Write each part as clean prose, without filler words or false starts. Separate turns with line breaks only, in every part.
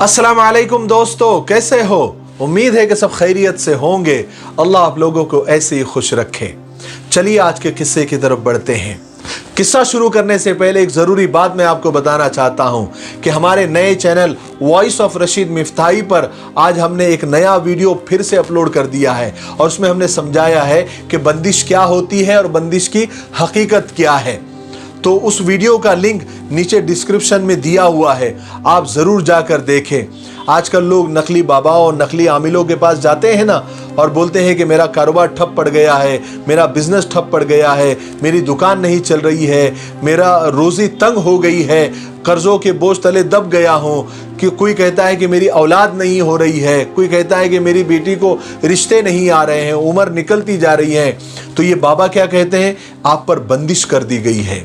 السلام علیکم دوستو، کیسے ہو؟ امید ہے کہ سب خیریت سے ہوں گے۔ اللہ آپ لوگوں کو ایسے ہی خوش رکھے۔ چلیے آج کے قصے کی طرف بڑھتے ہیں۔ قصہ شروع کرنے سے پہلے ایک ضروری بات میں آپ کو بتانا چاہتا ہوں کہ ہمارے نئے چینل وائس آف رشید مفتاحی پر آج ہم نے ایک نیا ویڈیو پھر سے اپلوڈ کر دیا ہے، اور اس میں ہم نے سمجھایا ہے کہ بندش کیا ہوتی ہے اور بندش کی حقیقت کیا ہے۔ تو اس ویڈیو کا لنک نیچے ڈسکرپشن میں دیا ہوا ہے، آپ ضرور جا کر دیکھیں۔ آج کل لوگ نقلی باباؤں اور نقلی عاملوں کے پاس جاتے ہیں نا، اور بولتے ہیں کہ میرا کاروبار ٹھپ پڑ گیا ہے، میرا بزنس ٹھپ پڑ گیا ہے، میری دکان نہیں چل رہی ہے، میرا روزی تنگ ہو گئی ہے، قرضوں کے بوجھ تلے دب گیا ہوں، کہ کوئی کہتا ہے کہ میری اولاد نہیں ہو رہی ہے، کوئی کہتا ہے کہ میری بیٹی کو رشتے نہیں آ رہے ہیں، عمر نکلتی جا رہی ہے۔ تو یہ بابا کیا کہتے ہیں؟ آپ پر بندش کر دی گئی ہے،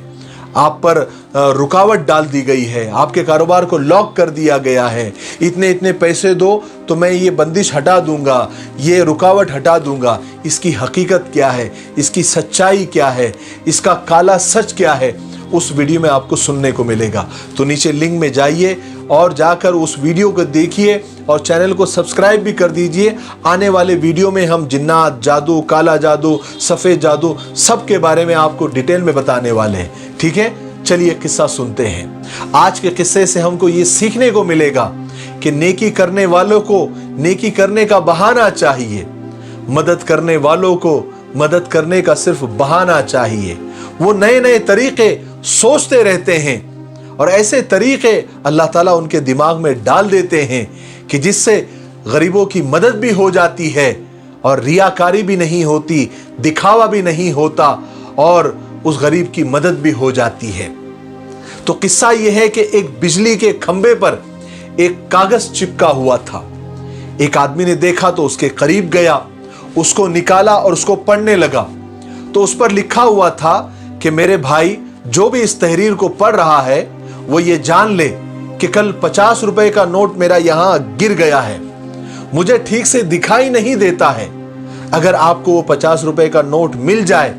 آپ پر رکاوٹ ڈال دی گئی ہے، آپ کے کاروبار کو لاک کر دیا گیا ہے، اتنے پیسے دو تو میں یہ بندش ہٹا دوں گا، یہ رکاوٹ ہٹا دوں گا۔ اس کی حقیقت کیا ہے، اس کی سچائی کیا ہے، اس کا کالا سچ کیا ہے، اس ویڈیو میں آپ کو سننے کو ملے گا۔ تو نیچے لنک میں جائیے اور جا کر اس ویڈیو کو دیکھیے، اور چینل کو سبسکرائب بھی کر دیجئے۔ آنے والے ویڈیو میں ہم جنات، جادو، کالا جادو، سفید جادو، سب کے بارے میں آپ کو ڈیٹیل میں بتانے والے ہیں، ٹھیک ہے؟ چلیے قصہ سنتے ہیں۔ آج کے قصے سے ہم کو یہ سیکھنے کو ملے گا کہ نیکی کرنے والوں کو نیکی کرنے کا بہانہ چاہیے، مدد کرنے والوں کو مدد کرنے کا صرف بہانہ چاہیے۔ وہ نئے طریقے سوچتے رہتے ہیں، اور ایسے طریقے اللہ تعالیٰ ان کے دماغ میں ڈال دیتے ہیں کہ جس سے غریبوں کی مدد بھی ہو جاتی ہے، اور ریاکاری بھی نہیں ہوتی، دکھاوا بھی نہیں ہوتا، اور اس غریب کی مدد بھی ہو جاتی ہے۔ تو قصہ یہ ہے کہ ایک بجلی کے کھمبے پر ایک کاغذ چپکا ہوا تھا۔ ایک آدمی نے دیکھا تو اس کے قریب گیا، اس کو نکالا اور اس کو پڑھنے لگا۔ تو اس پر لکھا ہوا تھا کہ میرے بھائی، جو بھی اس تحریر کو پڑھ رہا ہے وہ یہ جان لے کہ کل 50 روپے کا نوٹ میرا یہاں گر گیا ہے، مجھے ٹھیک سے دکھائی نہیں دیتا ہے۔ اگر آپ کو وہ 50 روپے کا نوٹ مل جائے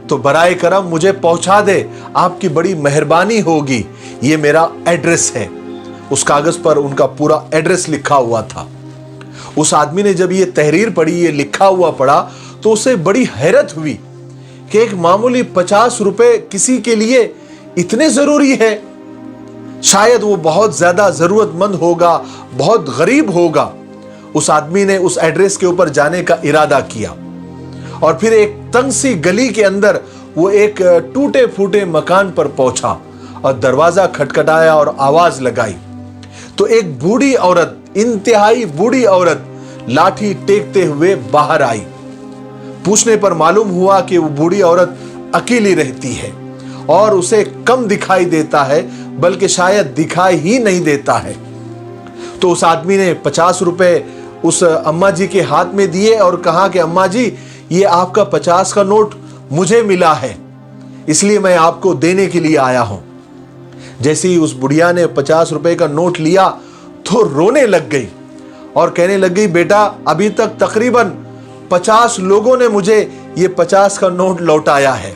تو برائے کرم مجھے پہنچا دے، آپ کی بڑی مہربانی ہوگی، یہ میرا ایڈریس ہے۔ اس کاغذ پر ان کا پورا ایڈریس لکھا ہوا تھا۔ اس آدمی نے جب یہ تحریر پڑھی، یہ لکھا ہوا پڑھا، تو اسے بڑی حیرت ہوئی کہ ایک معمولی 50 روپے کسی کے لیے اتنے ضروری ہے۔ شاید وہ بہت زیادہ ضرورت مند ہوگا، بہت غریب ہوگا۔ اس آدمی نے اس ایڈریس کے اوپر جانے کا ارادہ کیا، اور پھر ایک تنگ سی گلی کے اندر وہ ایک ٹوٹے پھوٹے مکان پر پہنچا اور دروازہ کھٹکھٹایا اور آواز لگائی۔ تو ایک بوڑھی عورت، انتہائی بوڑھی عورت لاٹھی ٹیکتے ہوئے باہر آئی۔ پوچھنے پر معلوم ہوا کہ وہ بوڑھی عورت اکیلی رہتی ہے، اور اسے کم دکھائی دیتا ہے، بلکہ شاید دکھائی ہی نہیں دیتا ہے۔ تو اس آدمی نے 50 روپے اس اماں جی کے ہاتھ میں دیے اور کہا کہ اماں جی، یہ آپ کا 50 کا نوٹ مجھے ملا ہے، اس لیے میں آپ کو دینے کے لیے آیا ہوں۔ جیسے ہی اس بڑھیا نے 50 روپے کا نوٹ لیا تو رونے لگ گئی اور کہنے لگ گئی، بیٹا، ابھی تک تقریباً 50 لوگوں نے مجھے یہ 50 کا نوٹ لوٹایا ہے،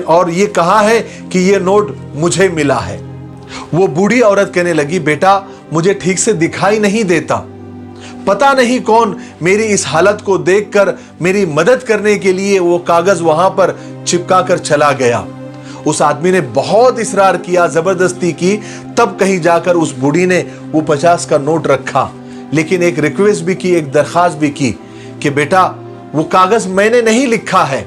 اور یہ کہا ہے کہ یہ نوٹ مجھے ملا ہے۔ وہ بوڑھی عورت کہنے لگی، بیٹا، مجھے ٹھیک سے دکھائی نہیں دیتا، پتہ نہیں کون میری اس حالت کو دیکھ کر میری مدد کرنے کے لیے وہ کاغذ وہاں پر چپکا کر چلا گیا۔ اس آدمی نے بہت اصرار کیا، زبردستی کی، تب کہیں جا کر اس بوڑھی نے وہ 50 کا نوٹ رکھا، لیکن ایک ریکویسٹ بھی کی، ایک درخواست بھی کی کہ بیٹا، وہ کاغذ میں نے نہیں لکھا ہے،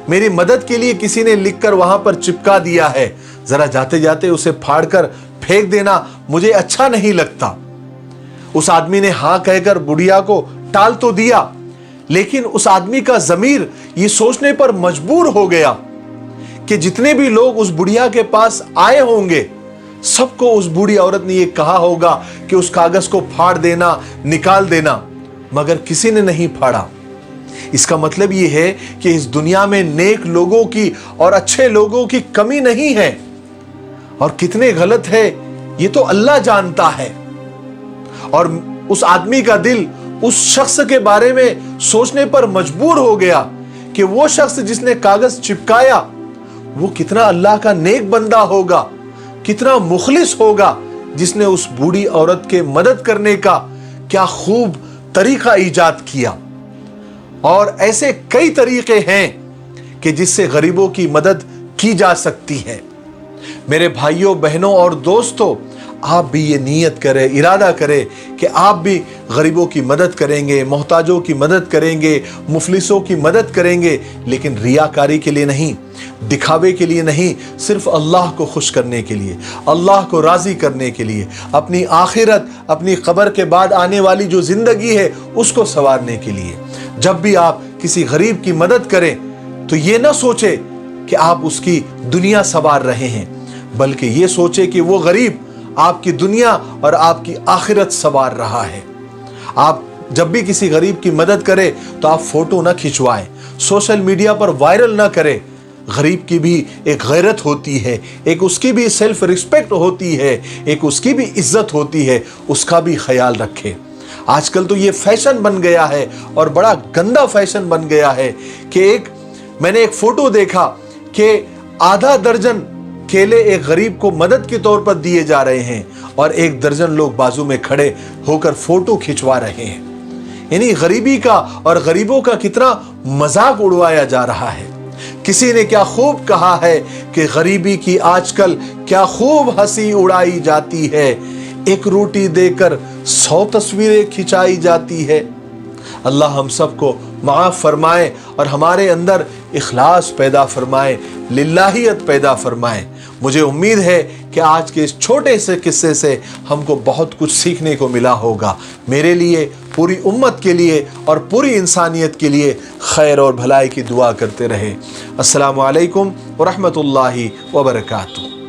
میری مدد کے لیے کسی نے لکھ کر وہاں پر چپکا دیا ہے، ذرا جاتے جاتے اسے پھاڑ کر پھینک دینا، مجھے اچھا نہیں لگتا۔ اس آدمی نے ہاں کہہ کر بڑھیا کو ٹال تو دیا، لیکن اس آدمی کا ضمیر یہ سوچنے پر مجبور ہو گیا کہ جتنے بھی لوگ اس بڑھیا کے پاس آئے ہوں گے، سب کو اس بوڑھی عورت نے یہ کہا ہوگا کہ اس کاغذ کو پھاڑ دینا، نکال دینا، مگر کسی نے نہیں پھاڑا۔ اس کا مطلب یہ ہے کہ اس دنیا میں نیک لوگوں کی اور اچھے لوگوں کی کمی نہیں ہے، اور کتنے غلط ہے یہ تو اللہ جانتا ہے۔ اور اس آدمی کا دل اس شخص کے بارے میں سوچنے پر مجبور ہو گیا کہ وہ شخص جس نے کاغذ چپکایا وہ کتنا اللہ کا نیک بندہ ہوگا، کتنا مخلص ہوگا، جس نے اس بوڑھی عورت کے مدد کرنے کا کیا خوب طریقہ ایجاد کیا. اور ایسے کئی طریقے ہیں کہ جس سے غریبوں کی مدد کی جا سکتی ہے. میرے بھائیوں بہنوں اور دوستوں، آپ بھی یہ نیت کریں، ارادہ کریں کہ آپ بھی غریبوں کی مدد کریں گے، محتاجوں کی مدد کریں گے، مفلسوں کی مدد کریں گے، لیکن ریاکاری کے لیے نہیں، دکھاوے کے لیے نہیں، صرف اللہ کو خوش کرنے کے لیے، اللہ کو راضی کرنے کے لیے، اپنی آخرت، اپنی قبر کے بعد آنے والی جو زندگی ہے اس کو سنوارنے کے لیے. جب بھی آپ کسی غریب کی مدد کریں تو یہ نہ سوچے کہ آپ اس کی دنیا سنوار رہے ہیں، بلکہ یہ سوچے کہ وہ غریب آپ کی دنیا اور آپ کی آخرت سنوار رہا ہے. آپ جب بھی کسی غریب کی مدد کریں تو آپ فوٹو نہ کھنچوائیں، سوشل میڈیا پر وائرل نہ کریں. غریب کی بھی ایک غیرت ہوتی ہے، ایک اس کی بھی سیلف ریسپیکٹ ہوتی ہے، ایک اس کی بھی عزت ہوتی ہے، اس کا بھی خیال رکھیں. آج کل تو یہ فیشن بن گیا ہے اور بڑا گندا فیشن بن گیا ہے کہ میں نے ایک فوٹو دیکھا کہ آدھا درجن کیلے ایک غریب کو مدد کے طور پر دیے جا رہے ہیں اور 1 درجن لوگ بازو میں کھڑے ہو کر فوٹو کھنچوا رہے ہیں. یعنی غریبی کا اور غریبوں کا کتنا مذاق اڑوایا جا رہا ہے. کسی نے کیا خوب کہا ہے کہ غریبی کی آج کل کیا خوب ہنسی اڑائی جاتی ہے، 1 روٹی دے کر 100 تصویریں کھنچائی جاتی ہے. اللہ ہم سب کو معاف فرمائے اور ہمارے اندر اخلاص پیدا فرمائے، للہیت پیدا فرمائے. مجھے امید ہے کہ آج کے اس چھوٹے سے قصے سے ہم کو بہت کچھ سیکھنے کو ملا ہوگا. میرے لیے، پوری امت کے لیے اور پوری انسانیت کے لیے خیر اور بھلائی کی دعا کرتے رہے. السلام علیکم ورحمۃ اللہ وبرکاتہ.